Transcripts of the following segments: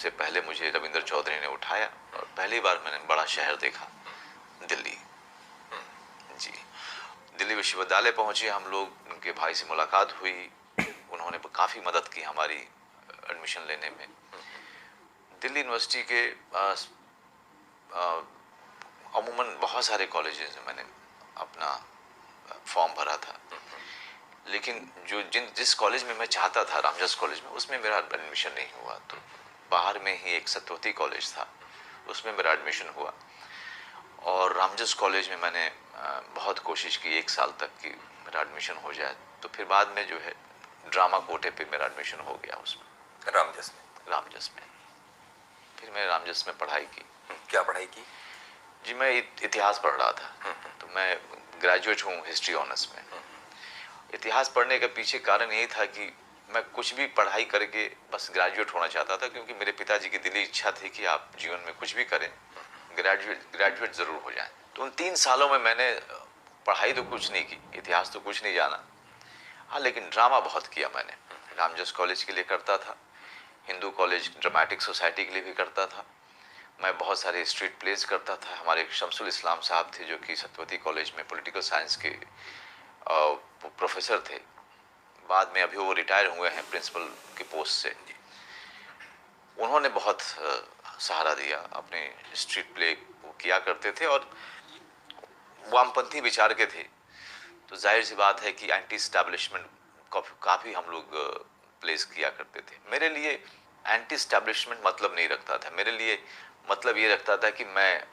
से पहले मुझे रविंद्र चौधरी ने उठाया और पहली बार मैंने बड़ा शहर देखा, दिल्ली। जी, दिल्ली विश्वविद्यालय पहुंचे हम लोग, उनके भाई से मुलाकात हुई, उन्होंने काफ़ी मदद की हमारी एडमिशन लेने में। दिल्ली यूनिवर्सिटी के अमूमन बहुत सारे कॉलेजेस में मैंने अपना फॉर्म भरा था, लेकिन जिस कॉलेज में मैं चाहता था, रामजस कॉलेज में, उसमें मेरा एडमिशन नहीं हुआ। तो बाहर में ही एक सत्यवती कॉलेज था, उसमें मेरा एडमिशन हुआ। और रामजस कॉलेज में मैंने बहुत कोशिश की 1 साल तक कि मेरा एडमिशन हो जाए। तो फिर बाद में जो है ड्रामा कोटे पे मेरा एडमिशन हो गया उसमें, रामजस में। फिर मैं रामजस में पढ़ाई की। क्या पढ़ाई की? जी, मैं इतिहास पढ़ रहा था। तो मैं ग्रेजुएट हूँ हिस्ट्री ऑनर्स में। इतिहास पढ़ने के पीछे कारण यही था कि मैं कुछ भी पढ़ाई करके बस ग्रेजुएट होना चाहता था, क्योंकि मेरे पिताजी की दिली इच्छा थी कि आप जीवन में कुछ भी करें, ग्रेजुएट ज़रूर हो जाएं। तो उन 3 सालों में मैंने पढ़ाई तो कुछ नहीं की, इतिहास तो कुछ नहीं जाना, हाँ, लेकिन ड्रामा बहुत किया मैंने। रामजस कॉलेज के लिए करता था, हिंदू कॉलेज ड्रामेटिक सोसाइटी के लिए भी करता था, मैं बहुत सारे स्ट्रीट प्लेस करता था। हमारे एक शमसुल इस्लाम साहब थे जो कि सत्यवती कॉलेज में पॉलिटिकल साइंस के प्रोफेसर थे, बाद में अभी वो रिटायर हुए हैं प्रिंसिपल की पोस्ट से। उन्होंने बहुत सहारा दिया, अपने स्ट्रीट प्ले वो किया करते थे और वामपंथी विचार के थे। तो जाहिर सी बात है कि एंटी स्टैब्लिशमेंट काफ़ी हम लोग प्लेस किया करते थे। मेरे लिए एंटी स्टैब्लिशमेंट मतलब नहीं रखता था, मेरे लिए मतलब ये रखता था कि मैं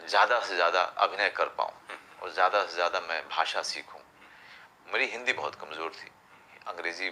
ज़्यादा से ज़्यादा अभिनय कर पाऊँ और ज़्यादा से ज़्यादा मैं भाषा सीखूँ। मेरी हिंदी बहुत कमज़ोर थी, अंग्रेज़ी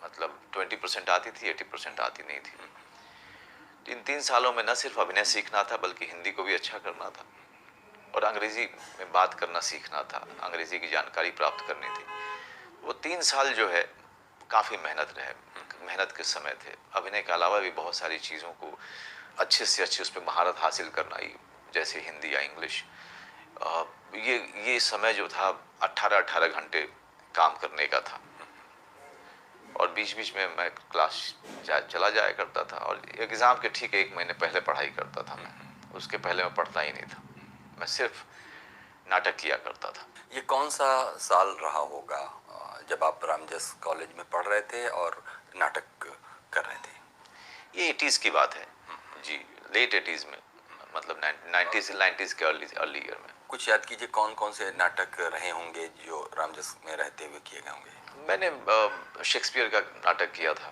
मतलब 20% आती थी, 80% आती नहीं थी। इन 3 सालों में न सिर्फ अभिनय सीखना था, बल्कि हिंदी को भी अच्छा करना था और अंग्रेज़ी में बात करना सीखना था, अंग्रेज़ी की जानकारी प्राप्त करनी थी। वो 3 साल जो है काफ़ी मेहनत के समय थे। अभिनय के अलावा भी बहुत सारी चीज़ों को अच्छे से अच्छे उस पर महारत हासिल करना, जैसे हिंदी या इंग्लिश। ये समय जो था 18-18 घंटे काम करने का था और बीच बीच में मैं क्लास चला जाया करता था और एग्ज़ाम के ठीक 1 महीने पहले पढ़ाई करता था मैं, उसके पहले मैं पढ़ता ही नहीं था, मैं सिर्फ नाटक किया करता था। ये कौन सा साल रहा होगा जब आप रामजस कॉलेज में पढ़ रहे थे और नाटक कर रहे थे? ये 80s की बात है जी, लेट 80s में, मतलब 90s के अर्ली ईयर में। कुछ याद कीजिए, कौन कौन से नाटक रहे होंगे जो रामजस में रहते हुए किए गए होंगे? मैंने शेक्सपियर का नाटक किया था,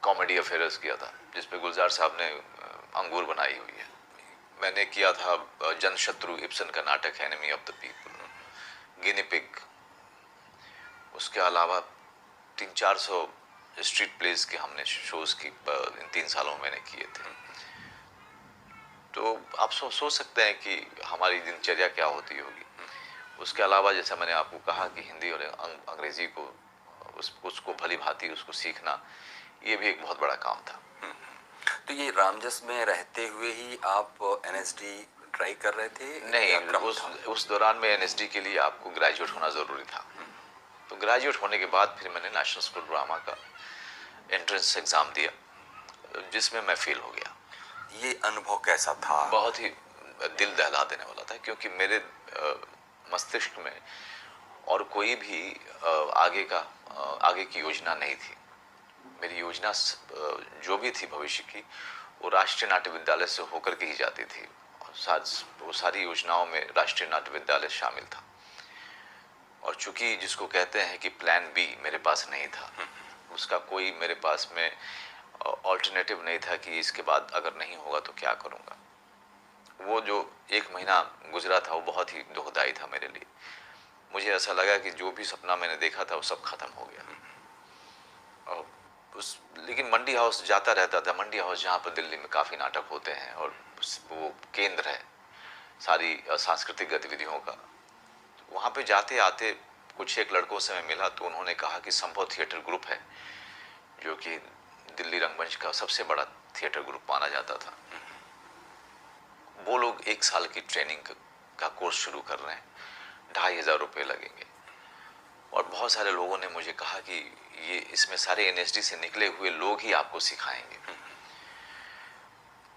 कॉमेडी अफेयर्स किया था, जिसपे गुलजार साहब ने अंगूर बनाई हुई है। मैंने किया था जनशत्रु, इब्सन का नाटक है, enemy of the people, guinea pig. उसके अलावा 300-400 स्ट्रीट प्लेस के हमने शोज़ की इन 3 सालों में मैंने किए थे। तो आप सोच सकते हैं कि हमारी दिनचर्या क्या होती होगी। उसके अलावा जैसा मैंने आपको कहा कि हिंदी और अंग्रेज़ी को उसको भली भांति उसको सीखना, ये भी एक बहुत बड़ा काम था। तो ये रामजस में रहते हुए ही आप एनएसडी ट्राई कर रहे थे? नहीं, उस दौरान में एनएसडी के लिए आपको ग्रेजुएट होना ज़रूरी था। तो ग्रेजुएट होने के बाद फिर मैंने नेशनल स्कूल ड्रामा का एंट्रेंस एग्ज़ाम दिया, जिसमें मैं फेल हो गया। ये अनुभव कैसा था? बहुत ही दिल दहला देने वाला था, क्योंकि मेरे मस्तिष्क में और कोई भी आगे की योजना नहीं थी। मेरी योजना जो भी थी भविष्य की, वो राष्ट्रीय नाट्य विद्यालय से होकर के ही जाती थी और वो सारी योजनाओं में राष्ट्रीय नाट्य विद्यालय शामिल था। और चूंकि जिसको कहते हैं कि प्लान बी मेरे पास नहीं था, उसका कोई मेरे पास में ऑल्टरनेटिव नहीं था कि इसके बाद अगर नहीं होगा तो क्या करूँगा। वो जो 1 महीना गुजरा था वो बहुत ही दुखदाई था मेरे लिए। मुझे ऐसा लगा कि जो भी सपना मैंने देखा था वो सब खत्म हो गया। और लेकिन मंडी हाउस जाता रहता था, मंडी हाउस जहाँ पर दिल्ली में काफ़ी नाटक होते हैं और वो केंद्र है सारी सांस्कृतिक गतिविधियों का। तो वहाँ पे जाते आते कुछ एक लड़कों से मैं मिला, तो उन्होंने कहा कि संभव थिएटर ग्रुप है, जो कि दिल्ली रंगमंच का सबसे बड़ा थिएटर ग्रुप माना जाता था। वो लोग 1 साल की ट्रेनिंग का कोर्स शुरू कर रहे हैं, 2500 रुपये लगेंगे। और बहुत सारे लोगों ने मुझे कहा कि ये इसमें सारे एनएसडी से निकले हुए लोग ही आपको सिखाएंगे।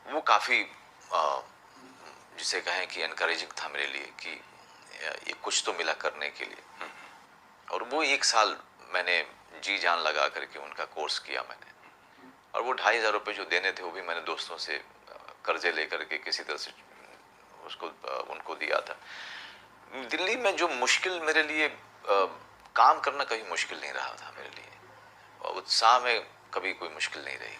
वो काफ़ी जिसे कहें कि एनकरेजिंग था मेरे लिए कि ये कुछ तो मिला करने के लिए। और वो 1 साल मैंने जी जान लगा करके उनका कोर्स किया मैंने। और वो 2500 जो देने थे वो भी मैंने दोस्तों से कर्जे लेकर के किसी तरह से उसको उनको दिया था। दिल्ली में जो मुश्किल मेरे लिए काम करना कभी मुश्किल नहीं रहा था मेरे लिए, और उत्साह में कभी कोई मुश्किल नहीं रही,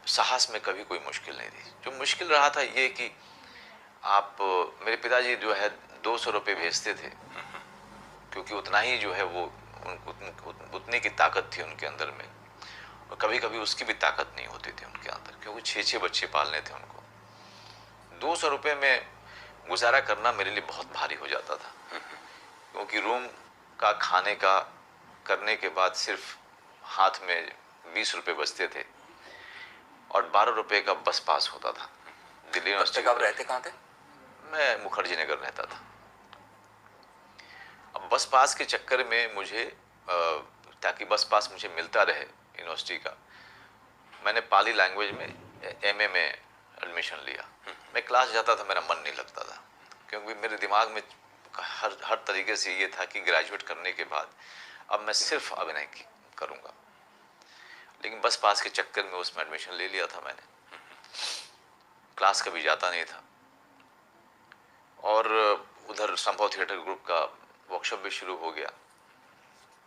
साहस में कभी कोई मुश्किल नहीं रही। जो मुश्किल रहा था ये कि आप मेरे पिताजी जो है 200 रुपये भेजते थे, क्योंकि उतना ही जो है वो उतने की ताकत थी उनके अंदर में, और कभी कभी उसकी भी ताकत नहीं होती थी उनके अंदर, क्योंकि 6-6 बच्चे पालने थे उनको। 200 रुपये में गुजारा करना मेरे लिए बहुत भारी हो जाता था, क्योंकि रूम का खाने का करने के बाद सिर्फ हाथ में 20 रुपये बचते थे, और 12 रुपये का बस पास होता था दिल्ली यूनिवर्सिटी। आप रहते कहाँ थे? मैं मुखर्जी नगर रहता था। अब बस पास के चक्कर में मुझे ताकि बस पास मुझे मिलता रहे यूनिवर्सिटी का, मैंने पाली लैंग्वेज में एमए में एडमिशन लिया। मैं क्लास जाता था, मेरा मन नहीं लगता था, क्योंकि मेरे दिमाग में हर तरीके से ये था कि ग्रेजुएट करने के बाद अब मैं सिर्फ अभिनय करूँगा। लेकिन बस पास के चक्कर में उसमें एडमिशन ले लिया था मैंने, क्लास कभी जाता नहीं था। और उधर संभव थिएटर ग्रुप का वर्कशॉप भी शुरू हो गया।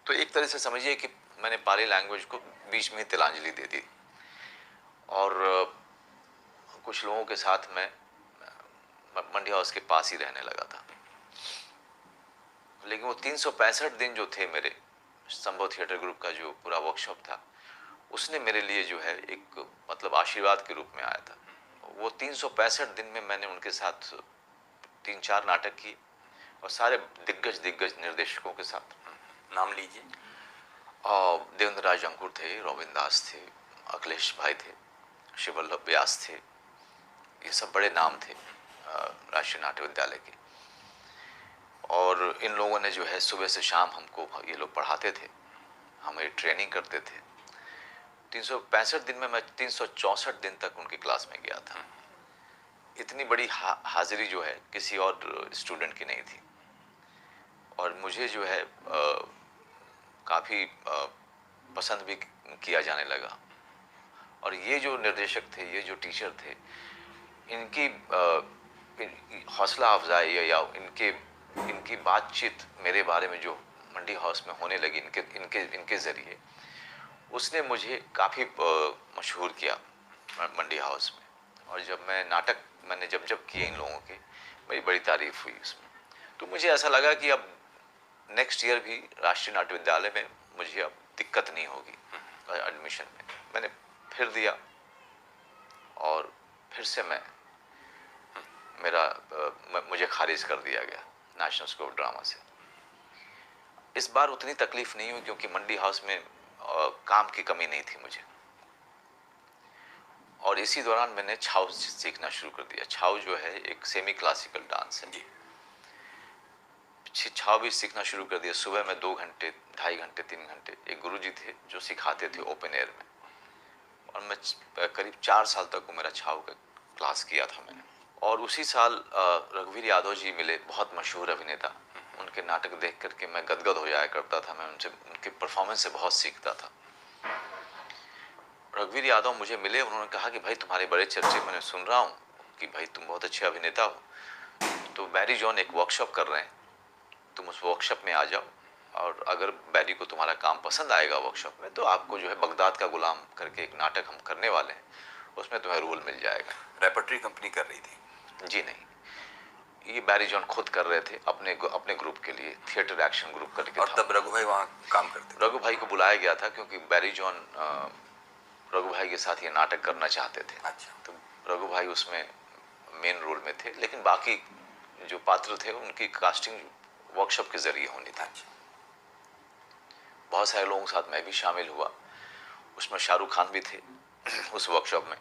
तो एक तरह से समझिए कि मैंने पाली लैंग्वेज को बीच में तिलांजलि दे दी, और कुछ लोगों के साथ मैं मंडी हाउस के पास ही रहने लगा था। लेकिन वो 365 दिन जो थे मेरे संभव थिएटर ग्रुप का जो पूरा वर्कशॉप था, उसने मेरे लिए जो है एक मतलब आशीर्वाद के रूप में आया था। वो 365 दिन में मैंने उनके साथ 3-4 नाटक किए, और सारे दिग्गज निर्देशकों के साथ। नाम लीजिए। देवेंद्र राज अंकुर थे, रोबिन दास थे, अखिलेश भाई थे, शिवल्लभ व्यास थे, ये सब बड़े नाम थे राष्ट्रीय नाट्य विद्यालय के। और इन लोगों ने जो है सुबह से शाम हमको ये लोग पढ़ाते थे, हमें ट्रेनिंग करते थे। 365 दिन में मैं 364 दिन तक उनकी क्लास में गया था। इतनी बड़ी हाजिरी जो है किसी और स्टूडेंट की नहीं थी, और मुझे जो है काफ़ी पसंद भी किया जाने लगा। और ये जो निर्देशक थे, ये जो टीचर थे, इनकी हौसला अफजाई या इनकी बातचीत मेरे बारे में जो मंडी हाउस में होने लगी इनके ज़रिए, उसने मुझे काफ़ी मशहूर किया मंडी हाउस में। और जब मैंने जब किए इन लोगों के, मेरी बड़ी तारीफ हुई उसमें। तो मुझे ऐसा लगा कि अब नेक्स्ट ईयर भी राष्ट्रीय नाट्य विद्यालय में मुझे अब दिक्कत नहीं होगी एडमिशन में। मैंने फिर दिया, और फिर से मुझे खारिज कर दिया गया नेशनल स्कूल ऑफ ड्रामा से। इस बार उतनी तकलीफ नहीं हुई, क्योंकि मंडी हाउस में काम की कमी नहीं थी मुझे। और इसी दौरान मैंने छाव सीखना शुरू कर दिया। छाव जो है एक सेमी क्लासिकल डांस है, छाव भी सीखना शुरू कर दिया। सुबह में 2 घंटे, 2.5 घंटे, 3 घंटे एक गुरुजी थे जो सिखाते थे ओपन एयर में, और मैं करीब 4 साल तक वो मेरा छाव का क्लास किया था मैंने। और उसी साल रघुवीर यादव जी मिले, बहुत मशहूर अभिनेता। उनके नाटक देख करके मैं गदगद हो जाया करता था, मैं उनके परफॉर्मेंस से बहुत सीखता था। रघुवीर यादव मुझे मिले, उन्होंने कहा कि भाई तुम्हारे बड़े चर्चे मैंने सुन रहा हूँ कि भाई तुम बहुत अच्छे अभिनेता हो, तो बैरी जॉन एक वर्कशॉप कर रहे हैं, तुम उस वर्कशॉप में आ जाओ, और अगर बैरी को तुम्हारा काम पसंद आएगा वर्कशॉप में, तो आपको जो है बगदाद का गुलाम करके एक नाटक हम करने वाले हैं, उसमें तुम्हें रोल मिल जाएगा। रेपर्टरी कंपनी कर रही थी? जी नहीं, ये बैरी जॉन खुद कर रहे थे अपने ग्रुप के लिए, थिएटर एक्शन ग्रुप करके। और तब रघु भाई वहाँ काम करते थे? रघु भाई को बुलाया गया था, क्योंकि बैरी जॉन रघु भाई के साथ ये नाटक करना चाहते थे। अच्छा। तो रघु भाई उसमें मेन रोल में थे, लेकिन बाकी जो पात्र थे उनकी कास्टिंग वर्कशॉप के जरिए होनी थी। अच्छा। बहुत सारे लोगों के साथ मैं भी शामिल हुआ। उसमें शाहरुख खान भी थे उस वर्कशॉप में।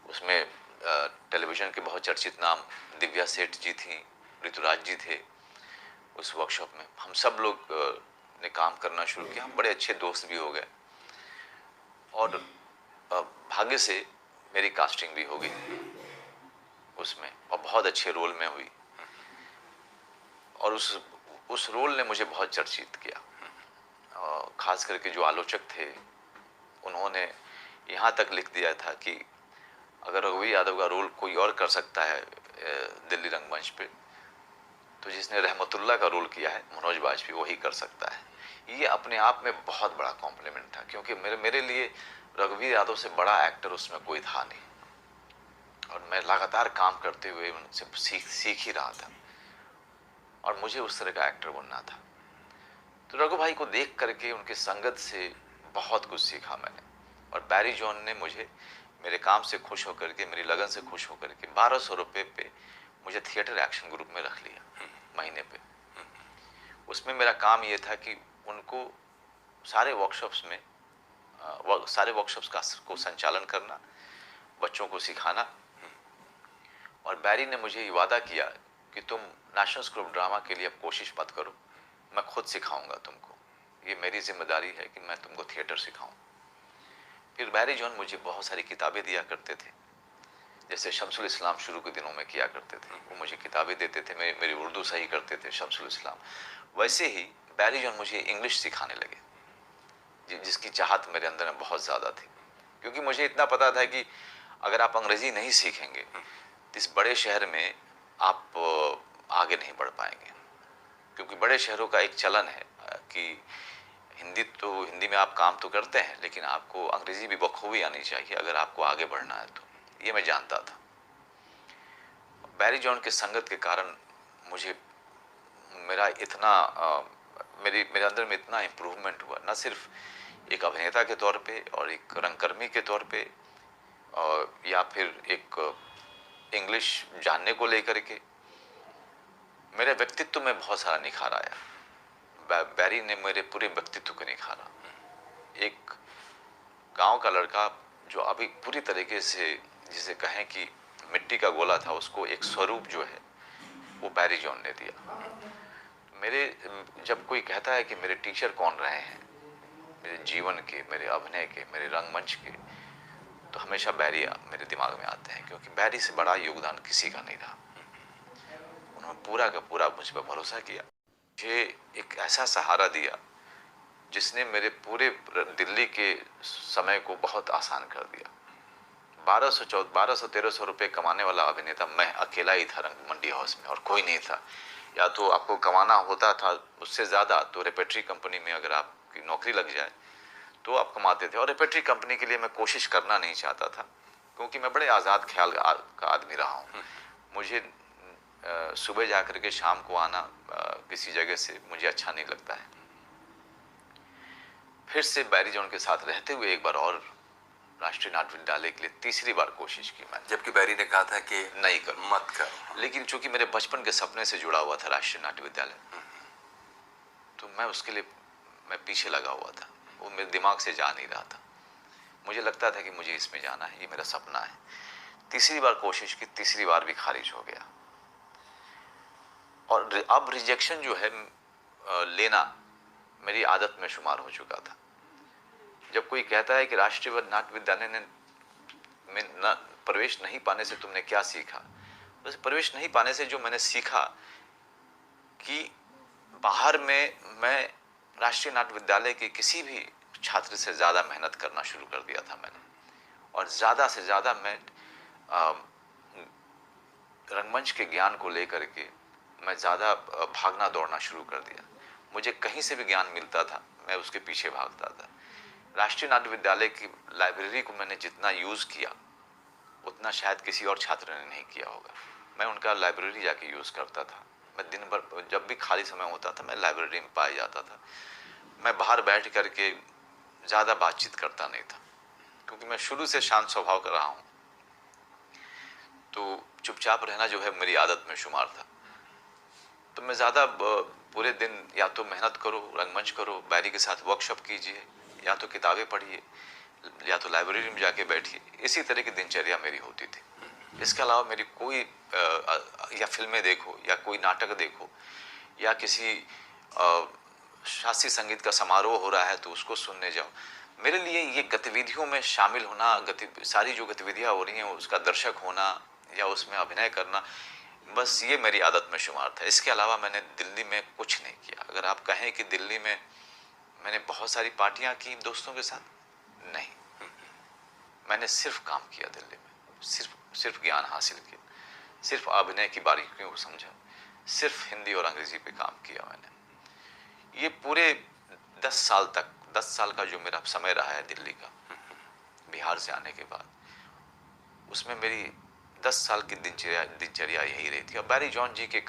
उसमें टेलीविज़न के बहुत चर्चित नाम दिव्या सेठ जी थी, ऋतुराज जी थे, उस वर्कशॉप में हम सब लोग ने काम करना शुरू किया। हम बड़े अच्छे दोस्त भी हो गए और भाग्य से मेरी कास्टिंग भी हो गई उसमें और बहुत अच्छे रोल में हुई और उस रोल ने मुझे बहुत चर्चित किया। खास करके जो आलोचक थे उन्होंने यहाँ तक लिख दिया था कि अगर रघुवीर यादव का रोल कोई और कर सकता है दिल्ली रंगमंच पे, तो जिसने रहमतुल्लाह का रोल किया है मनोज बाजपेयी वही कर सकता है। ये अपने आप में बहुत बड़ा कॉम्प्लीमेंट था, क्योंकि मेरे लिए रघुवीर यादव से बड़ा एक्टर उसमें कोई था नहीं और मैं लगातार काम करते हुए उनसे सीख ही रहा था और मुझे उस तरह का एक्टर बनना था। तो रघु भाई को देख करके उनकी संगत से बहुत कुछ सीखा मैंने। और बैरी जॉन ने मुझे मेरे काम से खुश होकर के, मेरी लगन से खुश होकर के 1200 रुपये पे मुझे थिएटर एक्शन ग्रुप में रख लिया महीने पे। उसमें मेरा काम ये था कि उनको सारे वर्कशॉप्स में सारे वर्कशॉप्स को संचालन करना, बच्चों को सिखाना। और बैरी ने मुझे ये वादा किया कि तुम नेशनल स्कूल ऑफ ड्रामा के लिए अब कोशिश मत करो, मैं खुद सिखाऊंगा तुमको, ये मेरी जिम्मेदारी है कि मैं तुमको थिएटर सिखाऊं। फिर बैरी जॉन मुझे बहुत सारी किताबें दिया करते थे, जैसे शमसुल इस्लाम शुरू के दिनों में किया करते थे, वो मुझे किताबें देते थे, मेरी उर्दू सही करते थे शमसुल इस्लाम। वैसे ही बैरी जॉन मुझे इंग्लिश सिखाने लगे, जिसकी चाहत मेरे अंदर में बहुत ज़्यादा थी, क्योंकि मुझे इतना पता था कि अगर आप अंग्रेजी नहीं सीखेंगे तो इस बड़े शहर में आप आगे नहीं बढ़ पाएंगे। क्योंकि बड़े शहरों का एक चलन है कि हिंदी में आप काम तो करते हैं, लेकिन आपको अंग्रेजी भी बखूबी आनी चाहिए अगर आपको आगे बढ़ना है। तो ये मैं जानता था। बैरी जॉन के संगत के कारण मुझे मेरा इतना मेरे अंदर में इतना इम्प्रूवमेंट हुआ, न सिर्फ एक अभिनेता के तौर पे और एक रंगकर्मी के तौर पे या फिर एक इंग्लिश जानने को लेकर के, मेरे व्यक्तित्व में बहुत सारा निखार आया। बैरी ने मेरे पूरे व्यक्तित्व को निखारा। एक गांव का लड़का जो अभी पूरी तरीके से, जिसे कहें कि मिट्टी का गोला था, उसको एक स्वरूप जो है वो बैरी जॉन ने दिया। जब कोई कहता है कि मेरे टीचर कौन रहे हैं मेरे जीवन के, मेरे अभिनय के, मेरे रंगमंच के, तो हमेशा बैरी मेरे दिमाग में आते हैं, क्योंकि बैरी से बड़ा योगदान किसी का नहीं था। उन्होंने पूरा का पूरा मुझ पर भरोसा किया, मुझे एक ऐसा सहारा दिया जिसने मेरे पूरे दिल्ली के समय को बहुत आसान कर दिया। 1200-1300 रुपये कमाने वाला अभिनेता मैं अकेला ही था रंग मंडी हाउस में, और कोई नहीं था। या तो आपको कमाना होता था उससे ज़्यादा, तो रेपेट्री कंपनी में अगर आपकी नौकरी लग जाए तो आप कमाते थे। और रेपेट्री कंपनी के लिए मैं कोशिश करना नहीं चाहता था, क्योंकि मैं बड़े आज़ाद ख्याल का आदमी रहा हूँ। मुझे सुबह जा कर के शाम को आना किसी जगह से मुझे अच्छा नहीं लगता है। फिर से बैरी जॉन के साथ रहते हुए एक बार और राष्ट्रीय नाट्य विद्यालय के लिए तीसरी बार कोशिश की मैंने, जबकि बैरी ने कहा था कि नहीं कर, मत कर। लेकिन चूंकि मेरे बचपन के सपने से जुड़ा हुआ था राष्ट्रीय नाट्य विद्यालय, तो मैं उसके लिए पीछे लगा हुआ था। वो मेरे दिमाग से जा नहीं रहा था। मुझे लगता था कि मुझे इसमें जाना है, ये मेरा सपना है। तीसरी बार कोशिश की, तीसरी बार भी खारिज हो गया। और अब रिजेक्शन जो है लेना मेरी आदत में शुमार हो चुका था। जब कोई कहता है कि राष्ट्रीय नाट्य विद्यालय में न प्रवेश नहीं पाने से तुमने क्या सीखा, बस प्रवेश नहीं पाने से जो मैंने सीखा कि बाहर में मैं राष्ट्रीय नाट्य विद्यालय के किसी भी छात्र से ज़्यादा मेहनत करना शुरू कर दिया था मैंने, और ज़्यादा से ज़्यादा मैं रंगमंच के ज्ञान को लेकर के मैं ज़्यादा भागना दौड़ना शुरू कर दिया। मुझे कहीं से भी ज्ञान मिलता था मैं उसके पीछे भागता था। राष्ट्रीय नाट्य विद्यालय की लाइब्रेरी को मैंने जितना यूज़ किया उतना शायद किसी और छात्र ने नहीं किया होगा। मैं उनका लाइब्रेरी जाके यूज़ करता था। मैं दिन भर जब भी खाली समय होता था मैं लाइब्रेरी में पाया जाता था। मैं बाहर बैठ करके ज़्यादा बातचीत करता नहीं था, क्योंकि मैं शुरू से शांत स्वभाव का रहा हूँ, तो चुपचाप रहना जो है मेरी आदत में शुमार था। तो मैं ज़्यादा पूरे दिन या तो मेहनत करो, रंगमंच करो, बैरी के साथ वर्कशॉप कीजिए, या तो किताबें पढ़िए, या तो लाइब्रेरी में जाके बैठिए। इसी तरह की दिनचर्या मेरी होती थी। इसके अलावा मेरी कोई या फिल्में देखो या कोई नाटक देखो या किसी शास्त्रीय संगीत का समारोह हो रहा है तो उसको सुनने जाओ। मेरे लिए ये गतिविधियों में शामिल होना, सारी जो गतिविधियां हो रही हैं उसका दर्शक होना या उसमें अभिनय करना, बस ये मेरी आदत में शुमार था। इसके अलावा मैंने दिल्ली में कुछ नहीं किया। अगर आप कहें कि दिल्ली में मैंने बहुत सारी पार्टियां की दोस्तों के साथ, नहीं, मैंने सिर्फ काम किया दिल्ली में, सिर्फ ज्ञान हासिल किया, सिर्फ अभिनय की बारीकियों को समझा, सिर्फ हिंदी और अंग्रेजी पे काम किया मैंने। ये पूरे 10 साल तक, 10 साल का जो मेरा समय रहा है दिल्ली का, बिहार से आने के बाद, उसमें मेरी 10 साल की दिनचर्या यही रही थी। और बैरी जॉन जी के